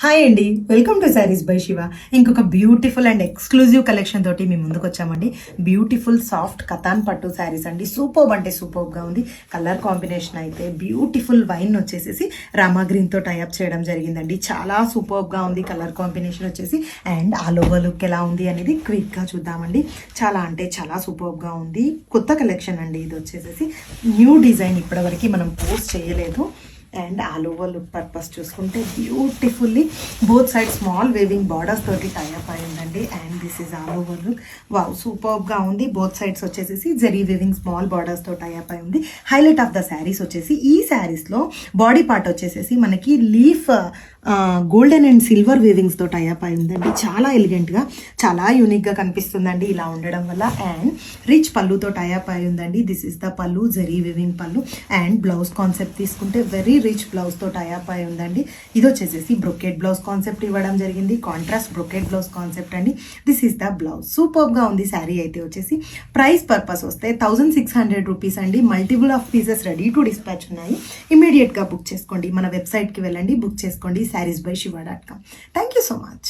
Hi అండి, welcome to saris by Shiva. ఇంకొక beautiful and exclusive collection తోటి మీ ముందుకు వచ్చామండి. బ్యూటిఫుల్ సాఫ్ట్ కతాన్ పట్టు శారీస్ అండి. సూపర్బ్ అంటే సూపర్బ్గా ఉంది. కలర్ కాంబినేషన్ అయితే బ్యూటిఫుల్ వైన్ వచ్చేసి రామా గ్రీన్తో టైఅప్ చేయడం జరిగిందండి. చాలా సూపర్బ్గా ఉంది కలర్ కాంబినేషన్ వచ్చేసి. అండ్ ఆల్ ఓవర్ లుక్ ఎలా ఉంది అనేది క్విక్గా చూద్దామండి. చాలా అంటే చాలా సూపర్బ్గా ఉంది. కొత్త కలెక్షన్ అండి ఇది వచ్చేసి. న్యూ డిజైన్ ఇప్పటివరకు మనం పోస్ట్ చేయలేదు. And all over look purpose చూసుకుంటే beautifully both side small weaving borders తోటి టైఅప్ అయిందండి. And this is all over look. Wow, సూపర్గా ఉంది. బోత్ సైడ్స్ వచ్చేసి జరీ వేవింగ్ స్మాల్ బార్డర్స్ తో టైఅప్ అయి ఉంది. హైలైట్ ఆఫ్ ద శారీస్ వచ్చేసి ఈ శారీస్లో బాడీ పార్ట్ వచ్చేసి మనకి లీఫ్ గోల్డెన్ అండ్ సిల్వర్ వేవింగ్స్ తో టైఅప్ అయి ఉందండి. చాలా ఎలిగెంట్గా, చాలా యూనిక్గా కనిపిస్తుందండి ఇలా ఉండడం వల్ల. అండ్ రిచ్ పళ్ళుతో టైఅప్ అయి ఉందండి. దిస్ ఇస్ ద పళ్ళు, జరీ వేవింగ్ పళ్ళు. అండ్ బ్లౌజ్ కాన్సెప్ట్ తీసుకుంటే వెరీ రిచ్ బ్లౌజ్తో టైఅప్ అయి ఉందండి. ఇది వచ్చేసి బ్రొకెట్ బ్లౌజ్ కాన్సెప్ట్ ఇవ్వడం జరిగింది. కాంట్రాస్ట్ బ్రొకెట్ బ్లౌజ్ కాన్సెప్ట్ అండి. This is the blouse. సూపర్గా ఉంది శారీ అయితే వచ్చేసి. ప్రైస్ పర్పస్ వస్తే 1600 రూపీస్ అండి. Multiple of pieces ready to dispatch ఉన్నాయి. ఇమీడియట్గా బుక్ చేసుకోండి. మన వెబ్సైట్కి వెళ్ళండి, బుక్ చేసుకోండి. sareesbyshiva.com. Thank you so much.